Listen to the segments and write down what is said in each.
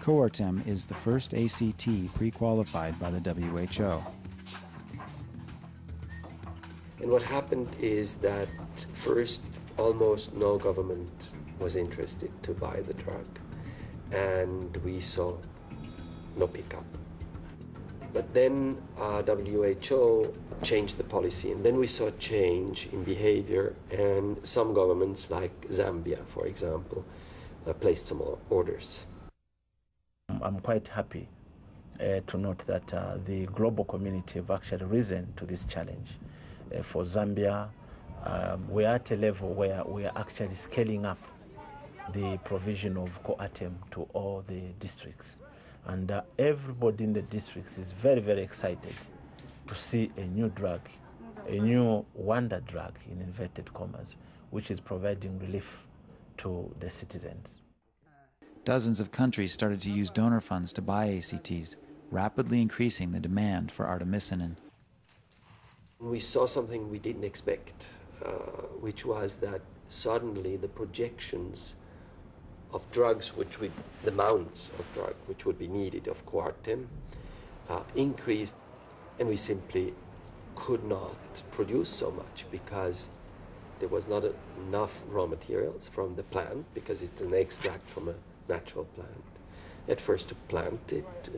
Coartem is the first ACT pre-qualified by the WHO. And what happened is that first, almost no government was interested to buy the drug, and we saw no pickup. But then WHO changed the policy, and then we saw a change in behavior, and some governments, like Zambia, for example, placed some orders. I'm quite happy to note that the global community have actually risen to this challenge. For Zambia, we are at a level where we are actually scaling up the provision of Coartem to all the districts. And everybody in the districts is very, very excited to see a new drug, a new wonder drug, in inverted commas, which is providing relief to the citizens. Dozens of countries started to use donor funds to buy ACTs, rapidly increasing the demand for artemisinin. We saw something we didn't expect, which was that suddenly the projections of drugs, the amounts of drug which would be needed of Coartem increased, and we simply could not produce so much because there was not enough raw materials from the plant, because it's an extract from a natural plant. At first to plant it,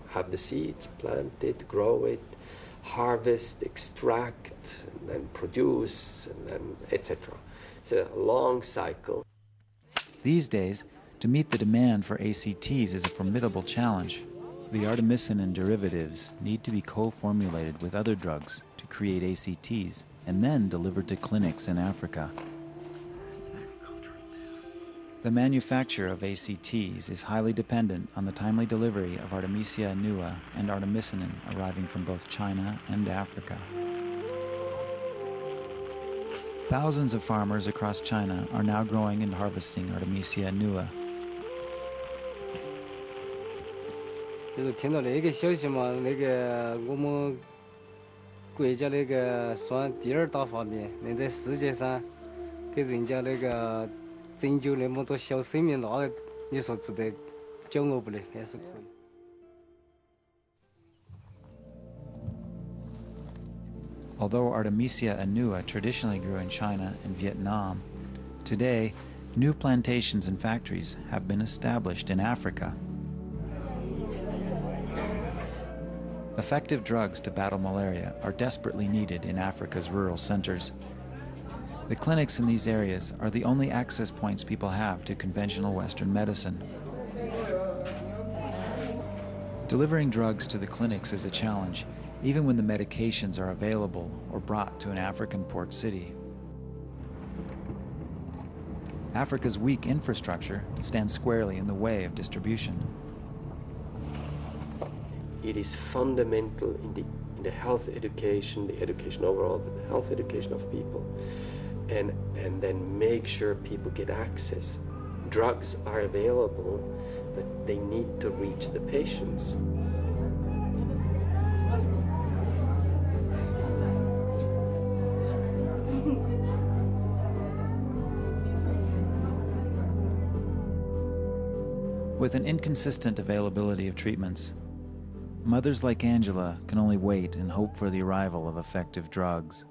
have the seeds, plant it, grow it, harvest, extract, and then produce, and then etc. It's a long cycle. These days, to meet the demand for ACTs is a formidable challenge. The artemisinin derivatives need to be co-formulated with other drugs to create ACTs and then delivered to clinics in Africa. The manufacture of ACTs is highly dependent on the timely delivery of Artemisia annua and artemisinin arriving from both China and Africa. Thousands of farmers across China are now growing and harvesting Artemisia annua. 就是听到那个消息嘛，那个我们国家那个算第二大发明，能在世界上给人家那个拯救那么多小生命，那你说值得骄傲不嘞？还是可以。 Although Artemisia annua traditionally grew in China and Vietnam, today new plantations and factories have been established in Africa. Effective drugs to battle malaria are desperately needed in Africa's rural centers. The clinics in these areas are the only access points people have to conventional Western medicine. Delivering drugs to the clinics is a challenge, even when the medications are available or brought to an African port city. Africa's weak infrastructure stands squarely in the way of distribution. It is fundamental in the health education, the education overall, but the health education of people, and then make sure people get access. Drugs are available, but they need to reach the patients. With an inconsistent availability of treatments, mothers like Angela can only wait and hope for the arrival of effective drugs.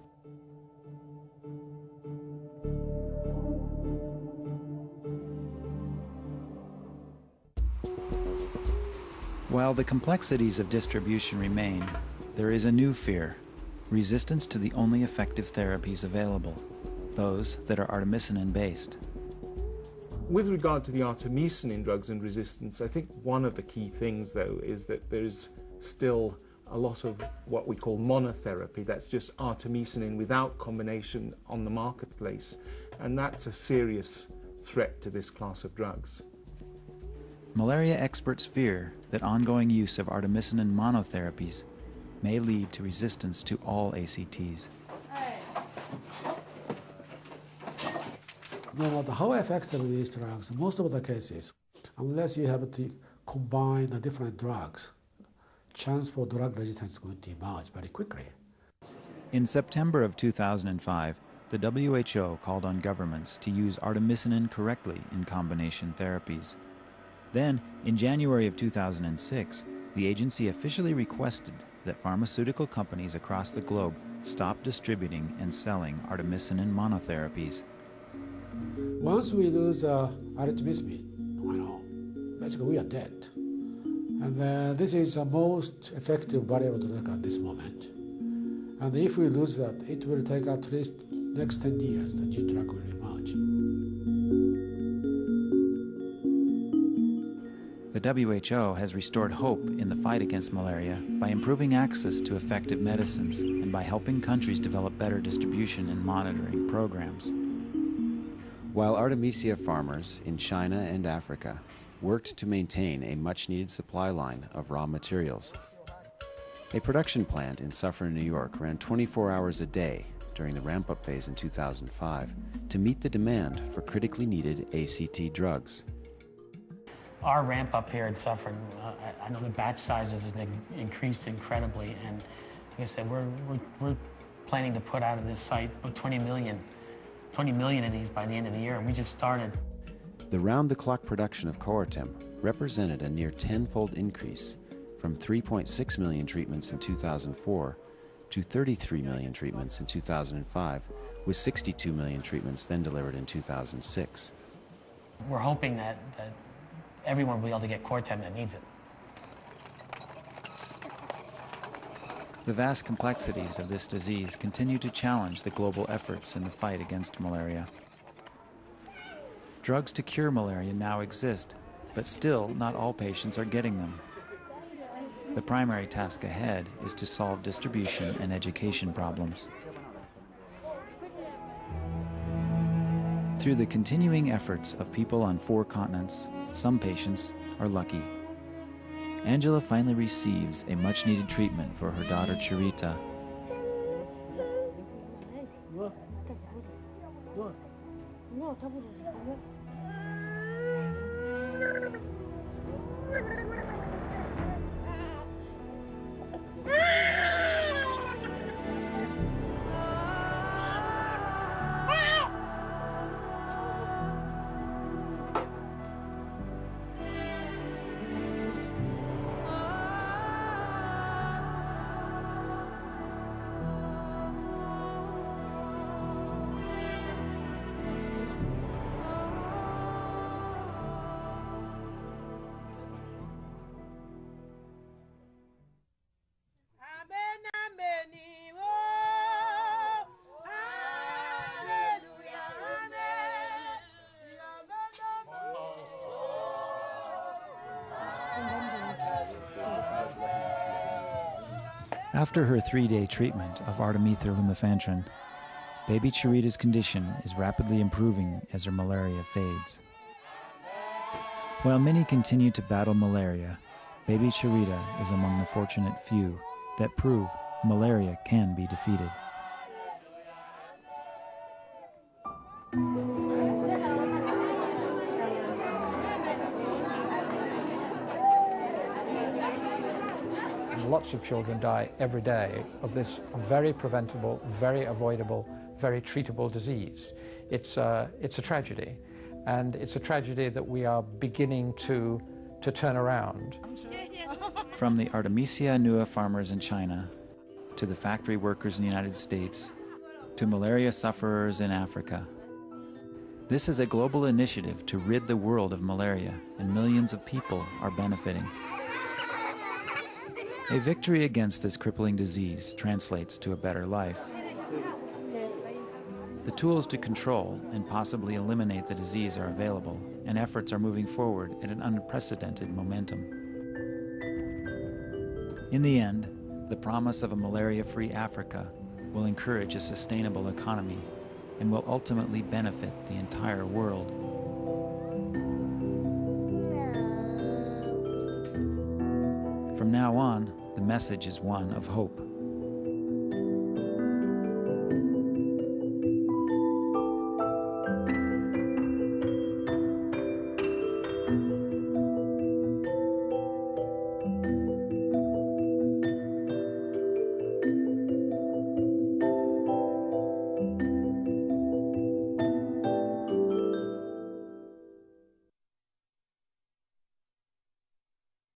While the complexities of distribution remain, there is a new fear: resistance to the only effective therapies available, those that are artemisinin-based. With regard to the artemisinin drugs and resistance, I think one of the key things, though, is that there's still a lot of what we call monotherapy. That's just artemisinin without combination on the marketplace, and that's a serious threat to this class of drugs. Malaria experts fear that ongoing use of artemisinin monotherapies may lead to resistance to all ACTs. No matter how effective these drugs, most of the cases, unless you have to combine the different drugs, chance for drug resistance is going to emerge very quickly. In September of 2005, the WHO called on governments to use artemisinin correctly in combination therapies. Then, in January of 2006, the agency officially requested that pharmaceutical companies across the globe stop distributing and selling artemisinin monotherapies. Once we lose artemisinin, basically we are dead. And this is the most effective variable drug at this moment. And if we lose that, it will take at least next 10 years the new drug will emerge. The WHO has restored hope in the fight against malaria by improving access to effective medicines and by helping countries develop better distribution and monitoring programs. While Artemisia farmers in China and Africa worked to maintain a much-needed supply line of raw materials, a production plant in Suffern, New York ran 24 hours a day during the ramp-up phase in 2005 to meet the demand for critically needed ACT drugs. Our ramp up here at Suffern, I know the batch sizes have increased incredibly, and like I said, we're planning to put out of this site about 20 million of these by the end of the year, and we just started. The round-the-clock production of Coartem represented a near 10-fold increase from 3.6 million treatments in 2004 to 33 million treatments in 2005, with 62 million treatments then delivered in 2006. We're hoping that everyone will be able to get Coartem that needs it. The vast complexities of this disease continue to challenge the global efforts in the fight against malaria. Drugs to cure malaria now exist, but still not all patients are getting them. The primary task ahead is to solve distribution and education problems. Through the continuing efforts of people on 4 continents, some patients are lucky. Angela finally receives a much-needed treatment for her daughter Charita. After her 3-day treatment of artemether lumefantrine, baby Charita's condition is rapidly improving as her malaria fades. While many continue to battle malaria, baby Charita is among the fortunate few that prove malaria can be defeated. Lots of children die every day of this very preventable, very avoidable, very treatable disease. It's a tragedy, and it's a tragedy that we are beginning to turn around. From the Artemisia annua farmers in China, to the factory workers in the United States, to malaria sufferers in Africa, this is a global initiative to rid the world of malaria, and millions of people are benefiting. A victory against this crippling disease translates to a better life. The tools to control and possibly eliminate the disease are available, and efforts are moving forward at an unprecedented momentum. In the end, the promise of a malaria-free Africa will encourage a sustainable economy and will ultimately benefit the entire world. From now on, the message is one of hope.